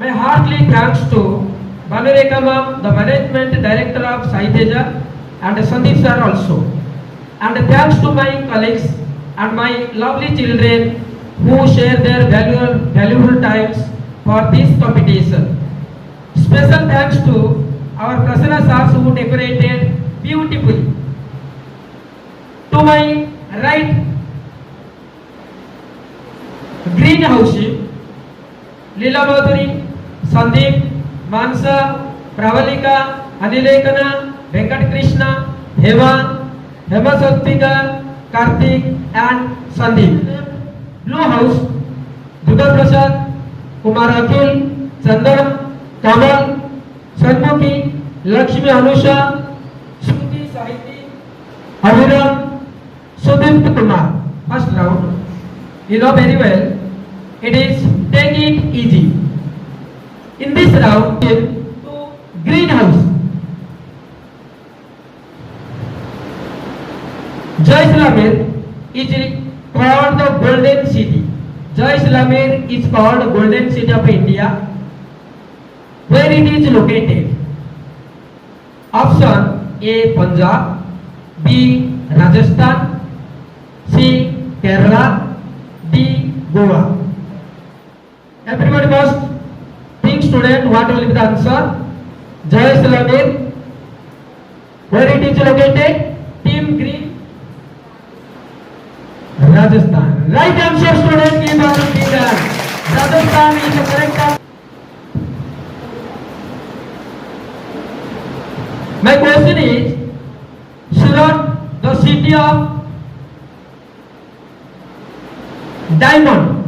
My heartily thanks to Banureka ma'am, the management director of Saiteja, and Sandeep sir also. And thanks to my colleagues and my lovely children who share their valuable times for this competition. Special thanks to our Prasanna sars who decorated beautifully. To my right, greenhouse, Leela Madhuri, Sandeep, Mansa, Pravalika, Anilekana, Venkat Krishna, Hema, Hema Sattika, Karthik and Sandeep. Blue House, Dudha Prasad, Kumar Akhil, Chandan, Kamal, Sanmukhi, Lakshmi Anusha, Shruti Sahiti, Aviram, Sudip Kumar. First round, you know very well, it is take it easy. In this round, to greenhouse. Jaisalmer is called the Golden City. Jaisalmer is called the Golden City of India. Where it is located? Option A, Punjab, B, Rajasthan, C, Kerala, D, Goa. Everybody must think, student, what will be the answer? Jaisalmer. Where it is located? Team Green. Rajasthan. Right answer, student. Give us the Rajasthan is the correct answer. My question is, Surat, the city of diamond.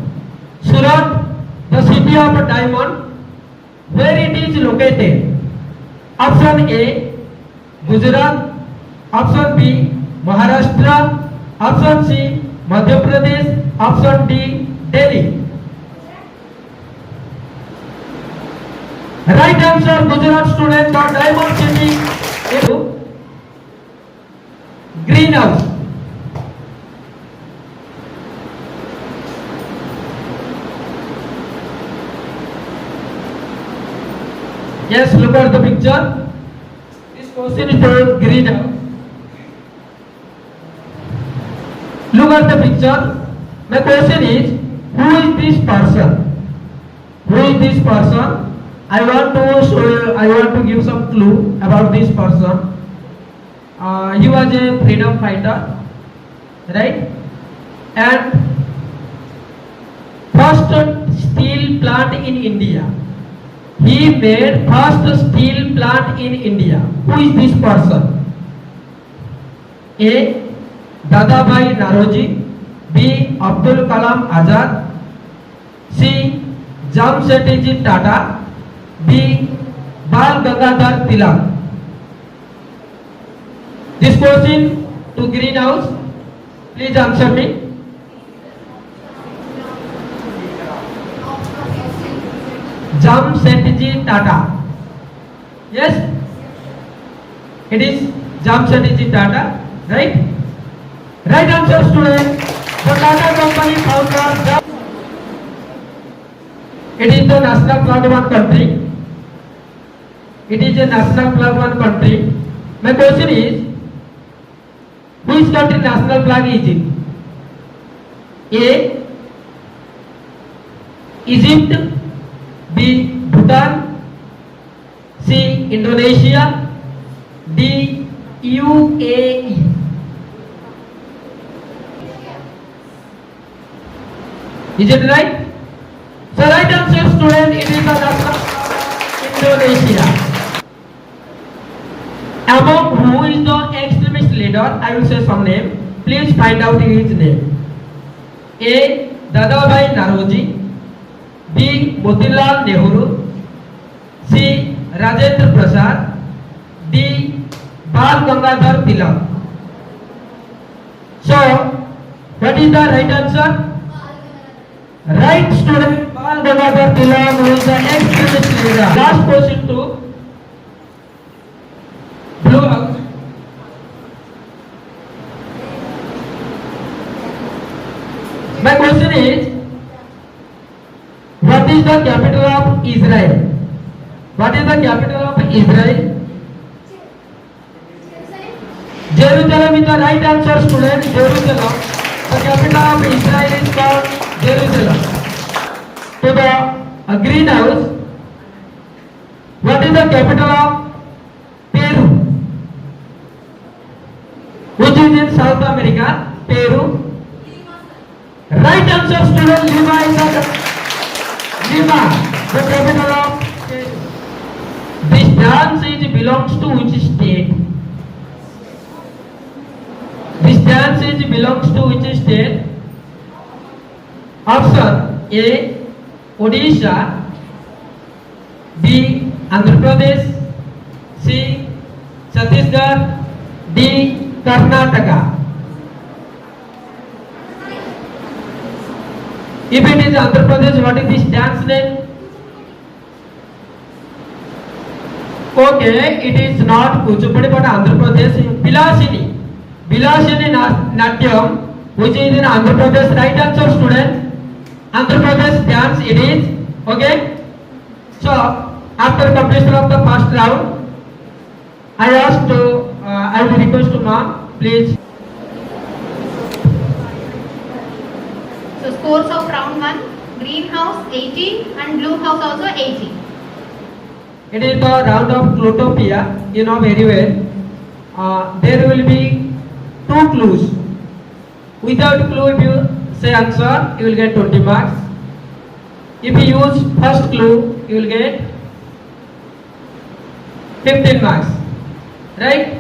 Surat, the city of diamond, where it is located? Option A, Gujarat. Option B, Maharashtra. Option C, Madhya Pradesh. Option D, Delhi. Right answer, Gujarat, student. The diamond city is greenhouse. Yes, look at the picture. This question is for greenhouse. Look at the picture. My question is, who is this person? Who is this person? I want to show you, I want to give some clue about this person. He was a freedom fighter, right? And first steel plant in India. He made first steel plant in India. Who is this person? A, Dadabhai Naroji. B, Abdul Kalam Azad. C, Jamsetji Tata. D, Bal Gangadhar Tilak. This question to greenhouse. Please answer me. Jamsetji Tata. Yes, it is Jamsetji Tata, right? Right answer, student. The Tata company founder. It is the national flag of one country. It is a national flag of one country. My question is, which country national flag is it? A, Egypt. B, Bhutan. C, Indonesia. D, UAE. Is it right? So right answer, student, it is the national Indonesia. Among who is the extremist leader? I will say some name. Please find out his name. A, Dadabhai Naroji. B, Motilal Nehru. C, Rajendra Prasad. D, Bal Gangadhar Tilak. So, what is the right answer? Right, student. Bal Gangadhar Tilak who is the extremist leader. Last question to Blue House. My question is, what is is the capital of Israel? What is the capital of Israel? Jerusalem is the right answer, student. Jerusalem. The capital of Israel is called Jerusalem. To the greenhouse. What is the capital of Peru? Which is in South America? Peru. Right answer, student. Lima is Lima, the capital of Peru. This dance belongs to which state? This dance belongs to which state? Option A, Odisha. B, Andhra Pradesh. C, Chhattisgarh. D, Karnataka. If it is Andhra Pradesh, what is this dance name? Okay, it is not Kuchipudi but Andhra Pradesh. Bilashini. Bilashini Natyam, which is in Andhra Pradesh. Right answer, student. Andhra Pradesh dance it is. Okay. So after completion of the first round, I will request to ma'am, please. So scores of round 1, green house 80 and blue house also 80. It is the round of Clutopia, you know very well. There will be 2 clues. Without clue, if you say answer, you will get 20 marks. If you use first clue, you will get 15 marks. Right?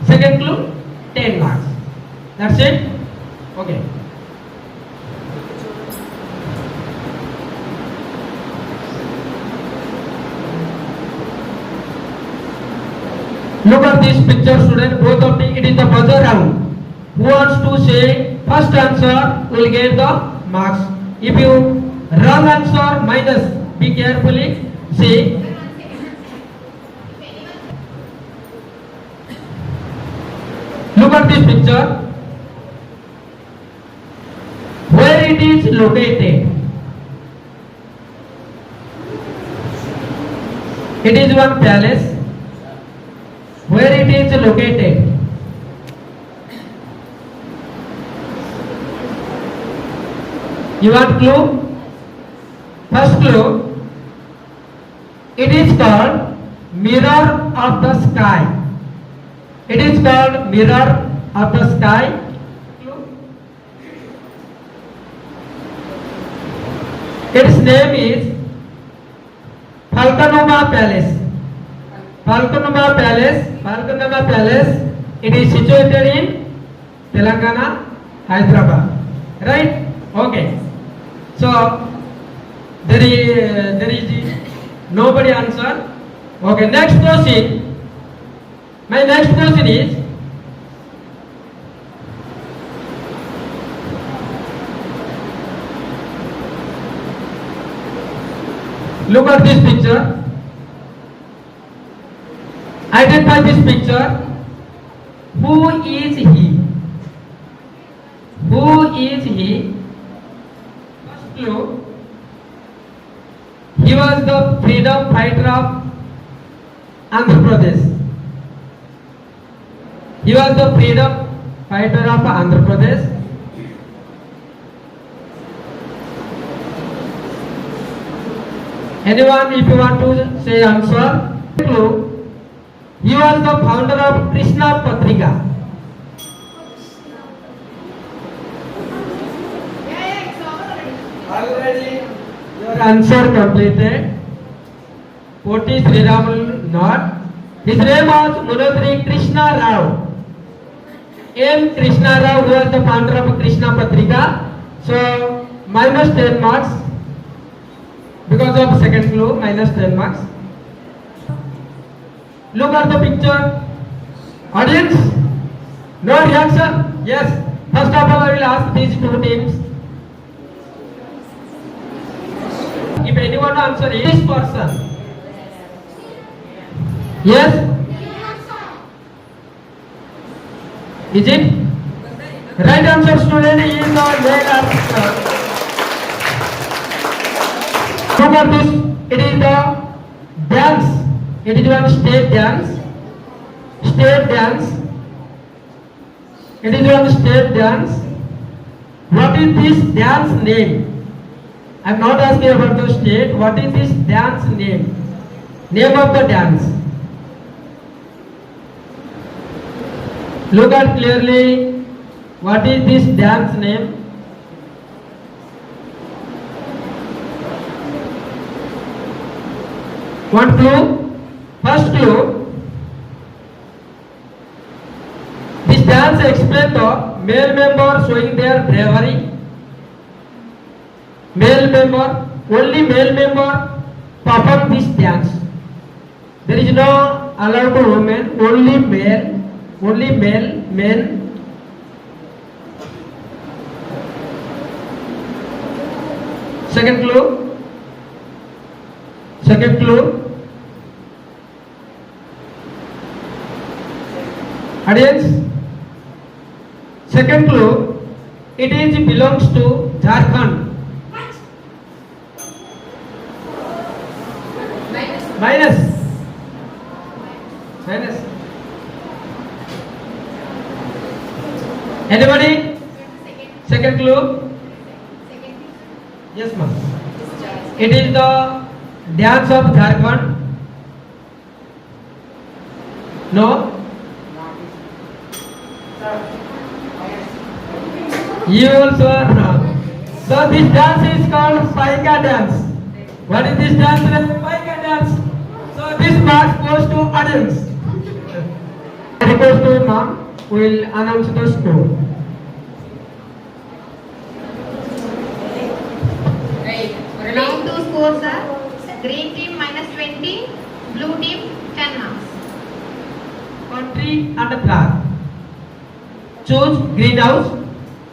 Second clue, 10 marks. That's it? Okay. Look at this picture, student. Both of it is the buzzer round. Who wants to say first answer will get the marks. If you wrong answer, minus. Be carefully. Say. Look at this picture. Where it is located? It is one palace. Where it is located? You want clue? First clue. It is called mirror of the sky. It is called mirror of the sky. Its name is Falconuma Palace. Falconuma Palace. It is situated in Telangana, Hyderabad. Right? Okay. So there is nobody answer. Okay. Next question. My next question is, look at this picture. Identify this picture. Who is he? Who is he? First clue. He was the freedom fighter of Andhra Pradesh. He was the freedom fighter of Andhra Pradesh. Anyone, if you want to say answer? Clue. He was the founder of Krishna Patrika. Already your answer completed. Poti Sri Ramal not. His name was Munodri Krishna Rao. M. Krishna Rao, who was the founder of Krishna Patrika. So minus 10 marks. Because of second clue, minus 10 marks. Look at the picture. Audience? No reaction? Yes. First of all, I will ask these two teams. If anyone answer this person. Yes? Is it? Right answer, student, is the male answer. Look at this. It is the dance. It is one state dance. State dance. It is one state dance. What is this dance name? I am not asking about the state. What is this dance name? Name of the dance. Look at clearly. What is this dance name? One clue. First clue. This dance explains the male member showing their bravery. Male member, only male member perform this dance. There is no allowed women, only male, men. Second clue. Second clue. Audience. Second clue. It is belongs to Jharkhand. Minus. Anybody? Second clue. Yes, ma'am. It is the dance of Jharkhand. No. You also are wrong. So this dance is called Paika dance. What is this dance? Paika dance. So this marks goes to audience. I request to ma'am will announce the score. Now two scores are green team minus 20, blue team 10 marks. Country and flag. Choose greenhouse,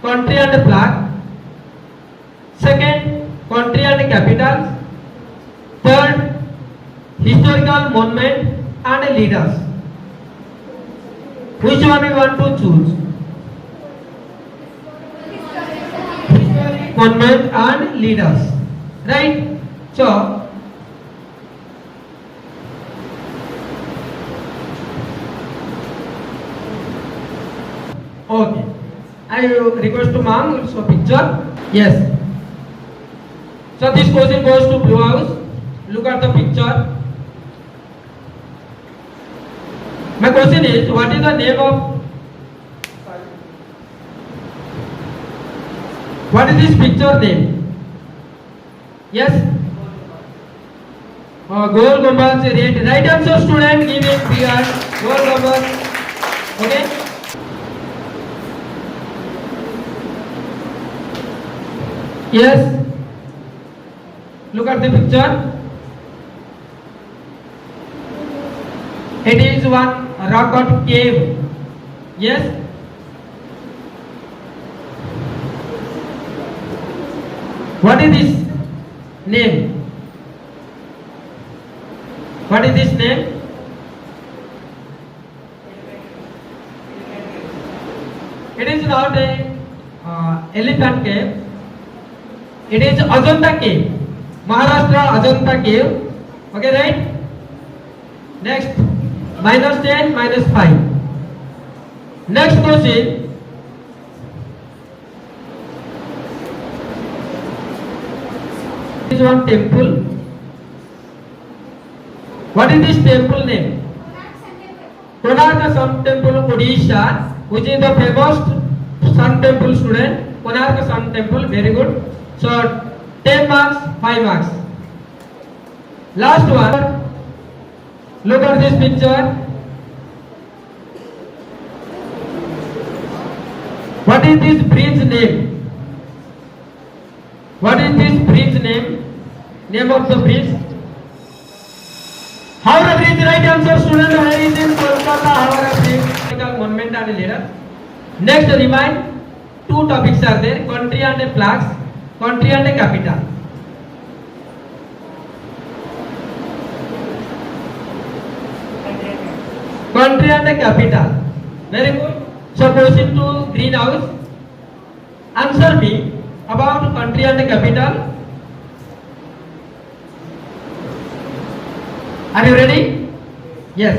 country and flag. Second, country and capitals. Third, historical monument and leaders. Which one you want to choose? Historic monument and leaders. Right? So, okay. I request to ma'am will show picture. Yes. So this question goes to blue house. Look at the picture. My question is, what is the name of? What is this picture name? Yes. Goal Gumbaz. Right answer, student. Give it PR. Goal Gumbaz. Okay. Yes. Look at the picture. It is one rock cut cave. Yes. What is this name? What is this name? It is not a elephant cave. It is Ajanta cave. Maharashtra Ajanta cave. Okay, right? Next, minus 10, minus 5. Next question. This is one temple. What is this temple name? Konark Sun Temple, Odisha, which is the famous Sun Temple, student. Konark Sun Temple, very good. So 10 marks, 5 marks. Last one. Look at this picture. What is this bridge name? What is this bridge name? Name of the bridge? Howrah Bridge, right answer, student. Where is in Kolkata? Howrah Bridge. Monument and leader. Next, remind two topics are there: country and flags, country and capital. Country and capital. Very good. So, question to greenhouse. Answer me about country and capital. Are you ready? Yes.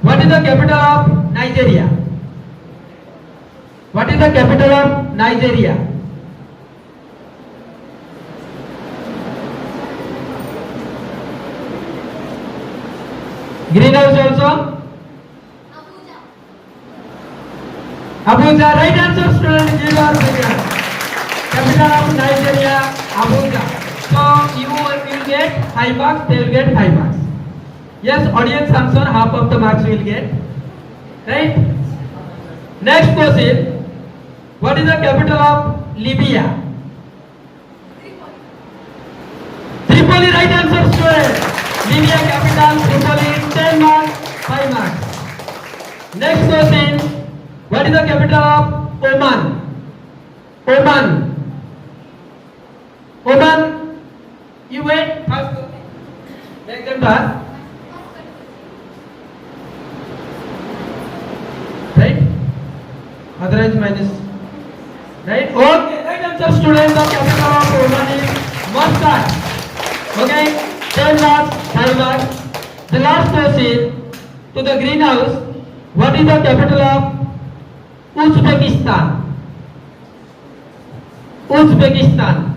What is the capital of Nigeria? What is the capital of Nigeria? Greenhouse also? Abuja. Right answer, student. Give your figure. Capital of Nigeria, Abuja. So you will get 5 marks, they will get 5 marks. Yes, audience answer, half of the marks will get. Right? Next question. What is the capital of Libya? Tripoli. Right answer, student. Libya capital, Tripoli. 10 marks, 5 marks. Next question. What is the capital of Oman? Oman. Oman. You wait. First. Make them pass. Right? Otherwise minus. Right? Okay. Right answer, students. The capital of Oman is Muscat. Okay. 10 marks, 5 marks. The last question to the greenhouse. What is the capital of Uzbekistan? Uzbekistan.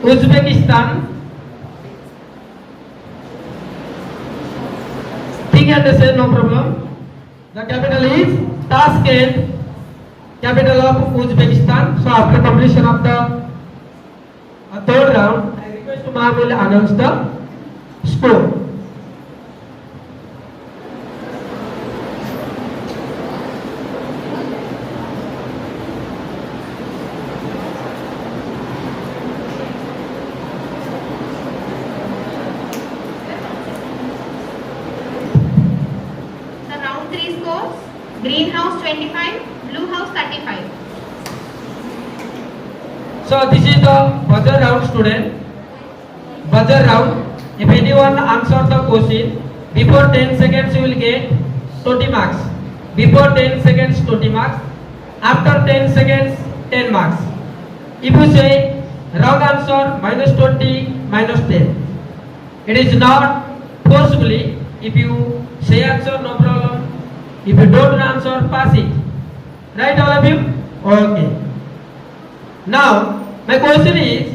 Uzbekistan. Think and say, no problem. The capital is Tashkent, capital of Uzbekistan. So after completion of the third round, I request Ma'am will announce the score. The round 3 scores: Green House 25, Blue House 35. So this is the buzzer round, student. Buzzer round. If anyone answers the question before 10 seconds, you will get 20 marks. Before 10 seconds, 20 marks. After 10 seconds, 10 marks. If you say wrong answer, minus 20, minus 10. It is not forcibly. If you say answer, no problem. If you don't answer, pass it. Right, all of you? Okay. Now, my question is,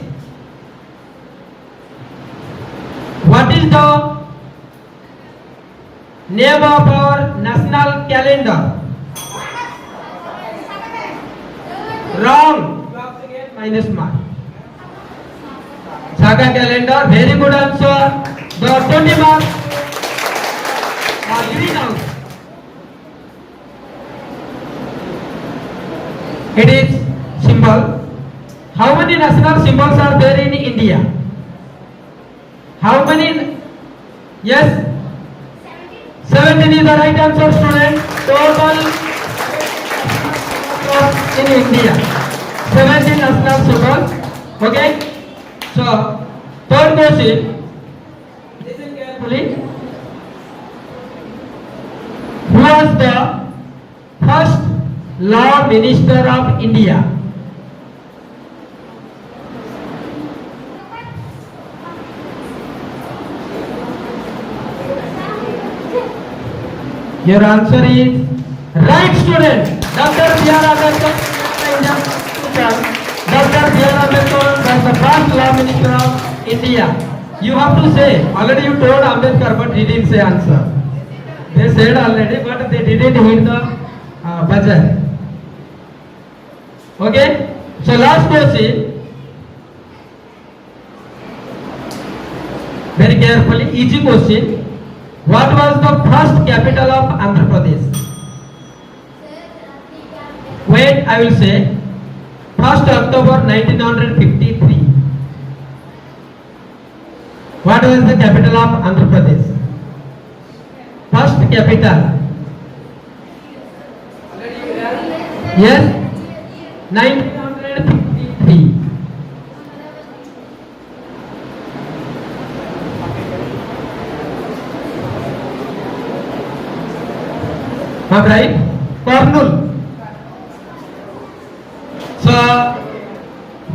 what is the name of our national calendar? Wrong. You have to get minus mark. Saga calendar. Very good answer. The 20 marks are greenhouse. It is symbol. How many national symbols are there in India? How many? Yes? 17 is the right answer, student. Total in India. 17 national symbols. Okay? So, third question. Listen carefully. Who was the first Law Minister of India? Your answer is right, student. Dr. B.R. Ambedkar. Dr. B.R. Ambedkar was the first Law Minister of India. You have to say. Already you told Ambedkar, but he didn't say answer. They said already, but they didn't hit the buzzer. Okay. So last question. Very carefully. Easy question. What was the first capital of Andhra Pradesh? Wait, I will say. 1st October 1953. What was the capital of Andhra Pradesh? First capital. Yes? 1953. Am I right? Kurnool. So,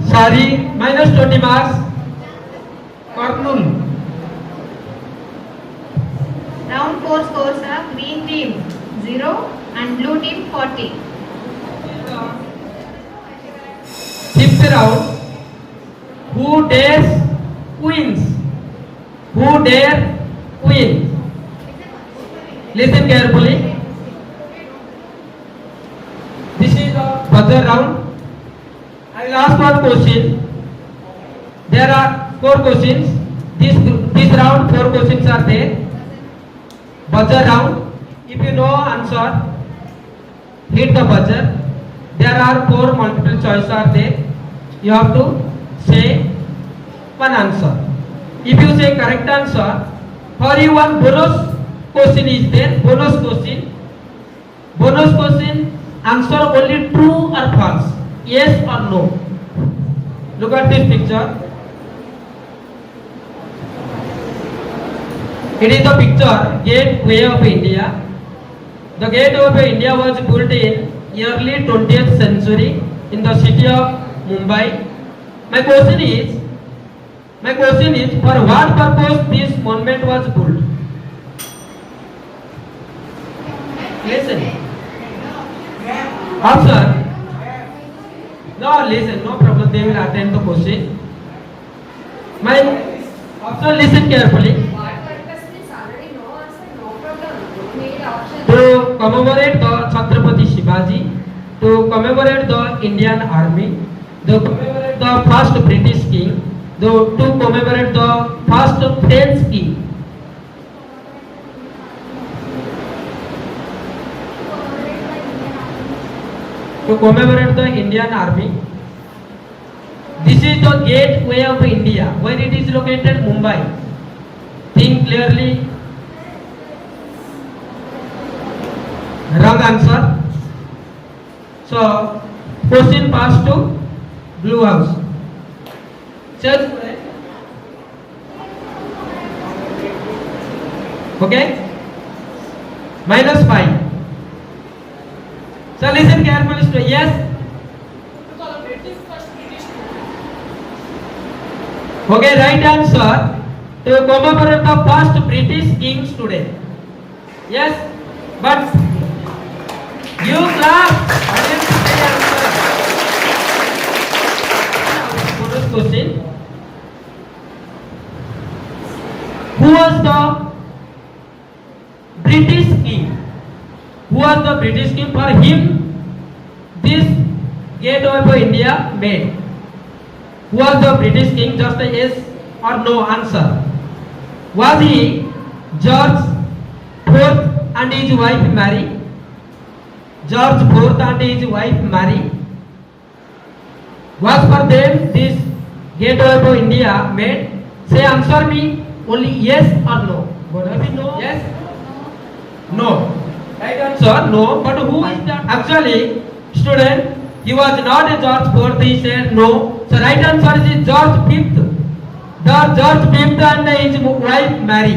sorry, minus 20 marks. Kurnool. 4 scores are green team 0 and blue team 40. Fifth round. Who dares wins? Who dare win? Listen carefully. This is a buzzer round. I will ask one question. There are 4 questions. This round 4 questions are there. Buzzer round. If you know answer, hit the buzzer. There are 4 multiple choice are there. You have to say one answer. If you say correct answer, for you one bonus question is there. Bonus question. Bonus question. Answer only true or false. Yes or no. Look at this picture. It is the picture Gateway of India. The Gateway of India was built in early 20th century in the city of Mumbai. My question is, for what purpose this monument was built? Listen. Option. No, listen, no problem. They will attend the question. My option, listen carefully. What purpose is already no answer, no problem. You need option. To commemorate the Chhatrapati Shivaji, to commemorate the Indian Army, to commemorate the first British king, to commemorate the first French king. To commemorate the Indian Army. This is the Gateway of India. Where it is located? Mumbai. Think clearly. Wrong answer. So, question passed to Blue House. Search. Okay? -5. So listen carefully. Yes. Okay, right answer. To commemorate the first British kings today. Yes, but you clap. Bonus question. Who was the British king? Who was the British king? For him, this Gateway of India made. Who was the British king? Just a yes or no answer. Was he George IV and his wife Mary? George IV and his wife Mary. Was for them this Gateway of India made? Say answer me only yes or no. No. Yes? No. Right answer no. But who is that? Actually, student, he was not a George IV. He said no. So right answer is George V. The George V and his wife Mary.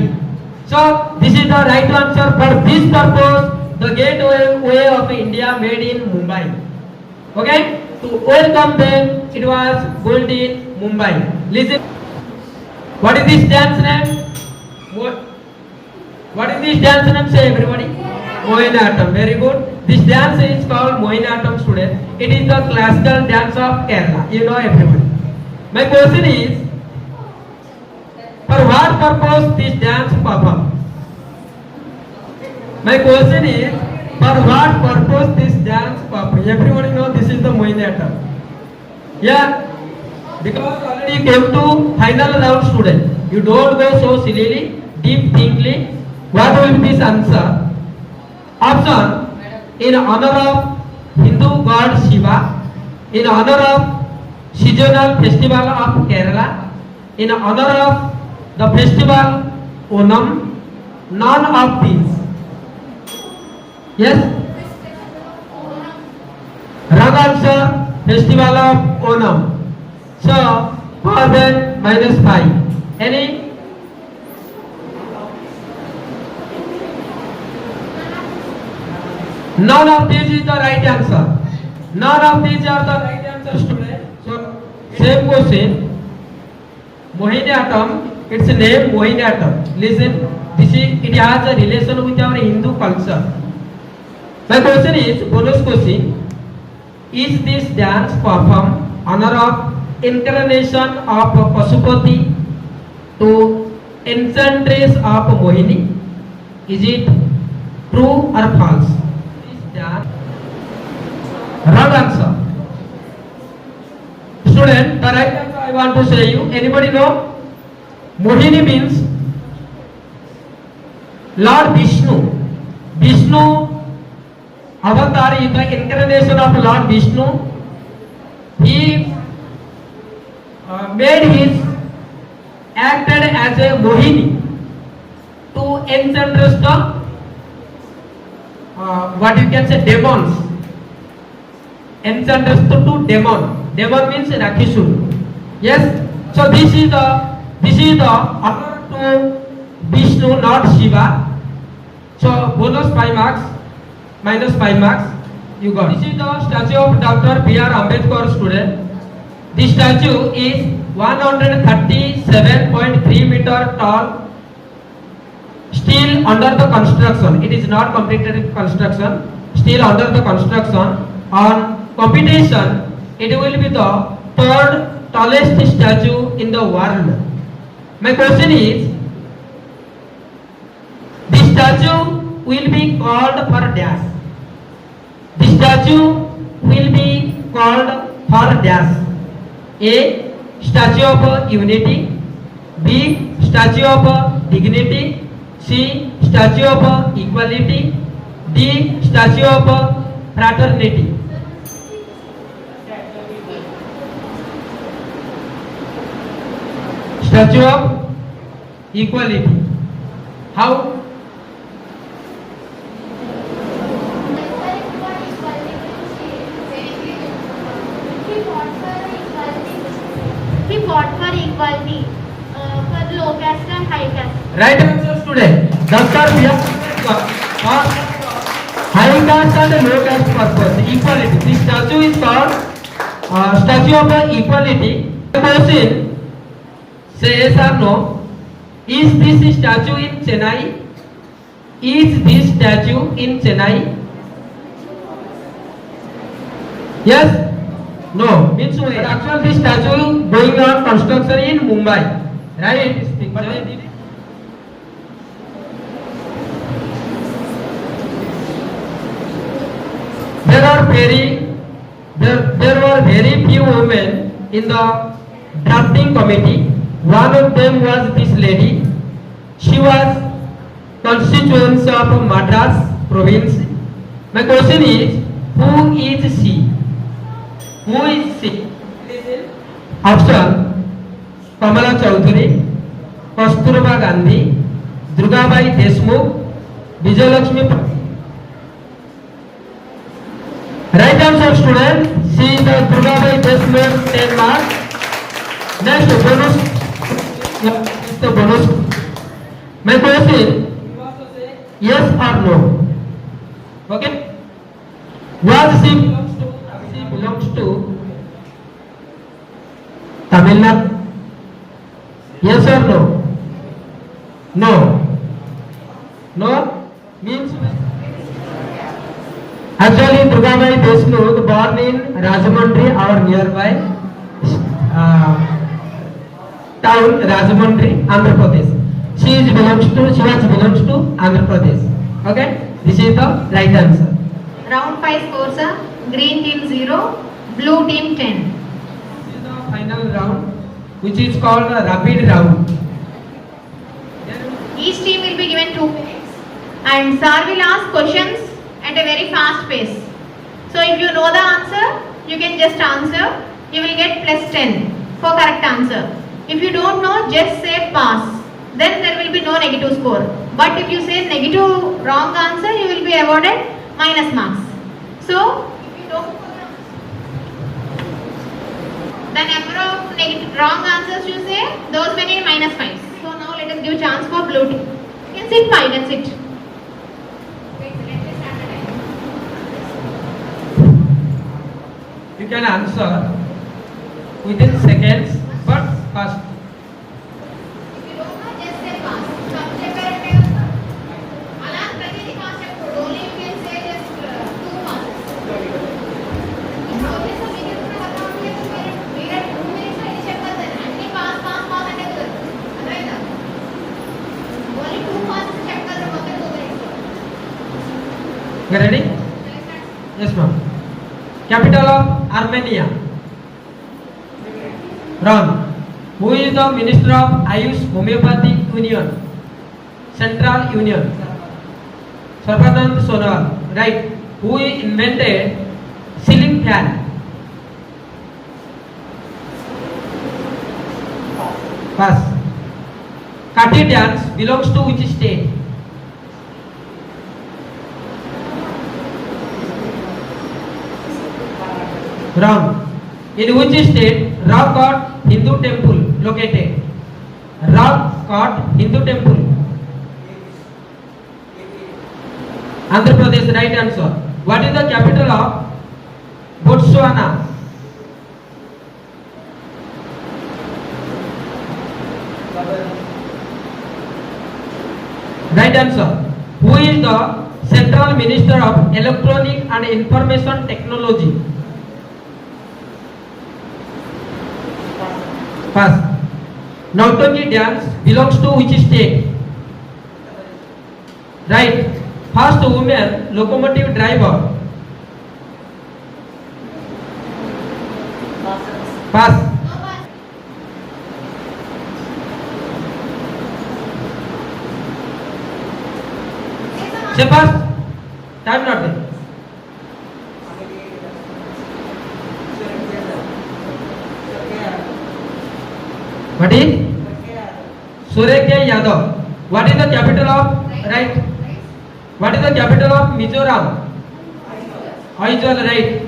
So this is the right answer. For this purpose, the Gateway of India made in Mumbai. Okay? To welcome them, it was built in Mumbai. Listen. What is this dance name? What is this dance name? Say everybody. Mohiniyattam. Very good. This dance is called Mohiniyattam, student. It is the classical dance of Kerala. You know everybody. My question is, for what purpose this dance performed? My question is, for what purpose this dance performed? Everybody know this is the Mohiniyattam. Yeah, because already came to final round, student. You don't go so sillily, deep thinkly. What will be this answer? Option, in honor of Hindu god Shiva, in honor of seasonal festival of Kerala, in honor of the festival Onam, none of these. Yes? Wrong answer, festival of Onam. So, for that -5. Any? None of these is the right answer. None of these are the right answer, student. So, same question. Mohiniyattam its name Mohiniyattam. Listen, it has a relation with our Hindu culture. My question is, bonus question, is this dance performed honor of incarnation of Pasupati to enchantress of Mohini? Is it true or false? This dance. Wrong answer. Student, the right answer I want to say you. Anybody know? Mohini means Lord Vishnu. Vishnu avatar is the incarnation of Lord Vishnu. He made his acted as a Mohini to enchantress the what you can say demons. Enchantress to demon. Demon means Rakshasur. Yes. So this is the honor to Vishnu, not Shiva. So bonus 5 marks, minus 5 marks. You got. This is the statue of Dr. B.R. Ambedkar, student. This statue is 137.3 meter tall. Still under the construction. It is not completed construction. Still under the construction. On competition, it will be the third tallest statue in the world. My question is, this statue will be called for dash. This statue will be called for dash. A. Statue of Unity. B. Statue of Dignity. C. Statue of Equality. D. Statue of Fraternity. Statue of Equality. How? He fought for equality for low caste and high caste. Right answer, student. Dr. B.R. for high caste and low caste purpose. Equality. This statue is called Statue of Equality. The question, say yes or no. Is this statue in Chennai? Is this statue in Chennai? Yes? No. Means but actually this statue going on construction in Mumbai. Right? This picture. There were very few women in the drafting committee. One of them was this lady. She was constituent of Madras province. My question is, who is she? Who is she? Option: Kamala Chaudhary, Kasturba Gandhi, Durgabai Deshmukh, Vijayalakshmi. Right answer, student. She is the Durgabai Deshmukh, 10 marks. Next bonus. The bonus. My question: yes or no? Okay. Was she belongs to Tamil Nadu? Yes or no? No. No means actually Durgabai Deshmukh born in Rajahmundry or nearby town Rajahmundry, Andhra Pradesh. She belongs to Andhra Pradesh. Okay, this is the right answer. Round 5 scores are green team 0, blue team 10. This is the final round, which is called a rapid round. Each team will be given 2 minutes and sir will ask questions at a very fast pace. So if you know the answer, you can just answer. You will get plus 10 for correct answer. If you don't know, just say pass. Then there will be no negative score. But if you say negative wrong answer, you will be awarded minus marks. So if you don't know the number of negative wrong answers you say, those many minus 5. So now let us give chance for blue team. You can sit 5 and sit. Wait, let me start the time. You can answer within seconds, but first. If you You ready? Yes, ma'am. Capital of Armenia. Wrong. Who is the Minister of Ayush Homeopathic Union? Central Union. Sarbanand Sonowal. Right. Who invented ceiling fan? Pass. Kathi dance belongs to which state? Wrong. In which state Rock Cut Hindu temple located? Rock Cut Hindu temple. Andhra Pradesh, right answer. What is the capital of Botswana? Right answer. Who is the Central Minister of Electronic and Information Technology? Pass. Nautangi dance belongs to which state? Right. First woman locomotive driver. Pass. Say pass. Time not there. What is? Surekya Yadav. What is the capital of? Right. What is the capital of Mizoram? Aizawl, right.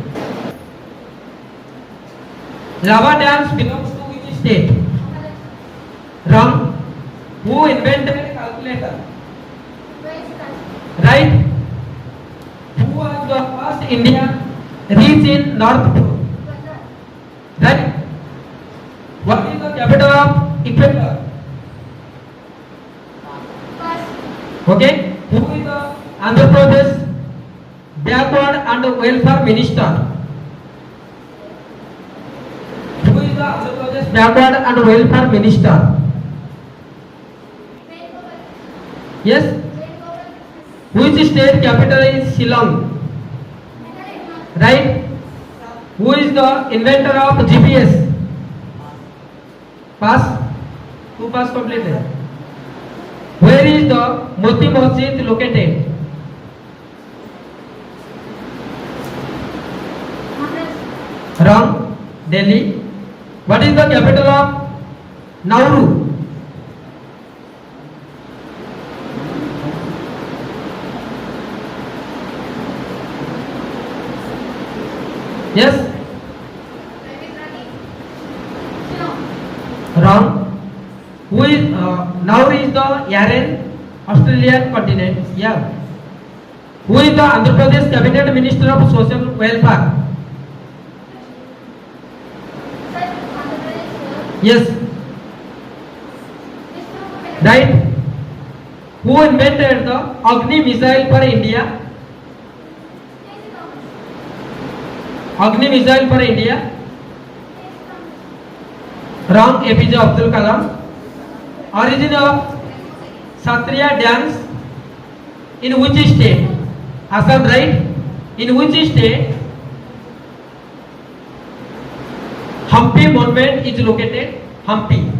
Lava dance belongs to which state? Wrong. Who invented calculator? Right. Who was the first Indian reach in North Pole? Right. What is the capital of Ecuador? Okay. Who is the Andhra Pradesh Backward and Welfare Minister? Who is the Andhra Pradesh Backward and Welfare Minister? Yes. Which state capital is Shillong? Right. Who is the inventor of GPS? Pass. Who pass completed? Where is the Moti Masjid located? Wrong. Delhi. What is the capital of Nauru? Yes. Wrong. Who is Nauru is the Yaren Australian continent. Yeah. Who is the Andhra Pradesh Cabinet Minister of Social Welfare? Yes. Right. Who invented the Agni missile for India? Agni missile for India. Wrong. APJ Abdul Kalam. Origin of Satriya dance in which state? Assam, right? In which state Hampi monument is located? Hampi.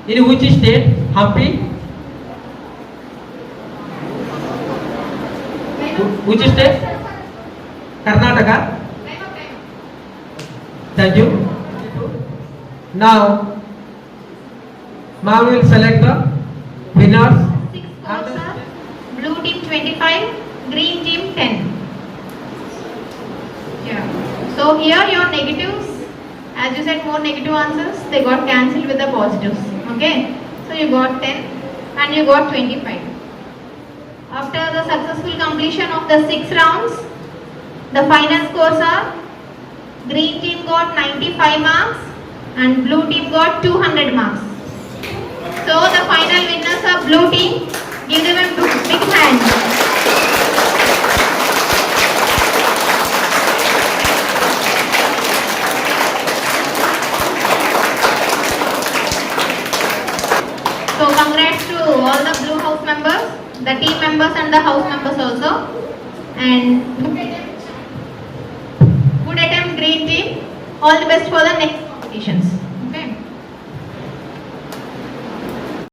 In which state? Hampi. Which state? Karnataka. Thank you. Now, ma'am will select the winners. 6 scores are blue team 25, green team 10. Yeah. So here your negatives, as you said more negative answers, they got cancelled with the positives. Okay. So you got 10 and you got 25. After the successful completion of the 6 rounds, the final scores are green team got 95 marks and blue team got 200 marks. So the final winners are blue team. Give them a big hand. So congrats to all the blue house members, the team members and the house members also. And good attempt green team. All the best for the next competitions.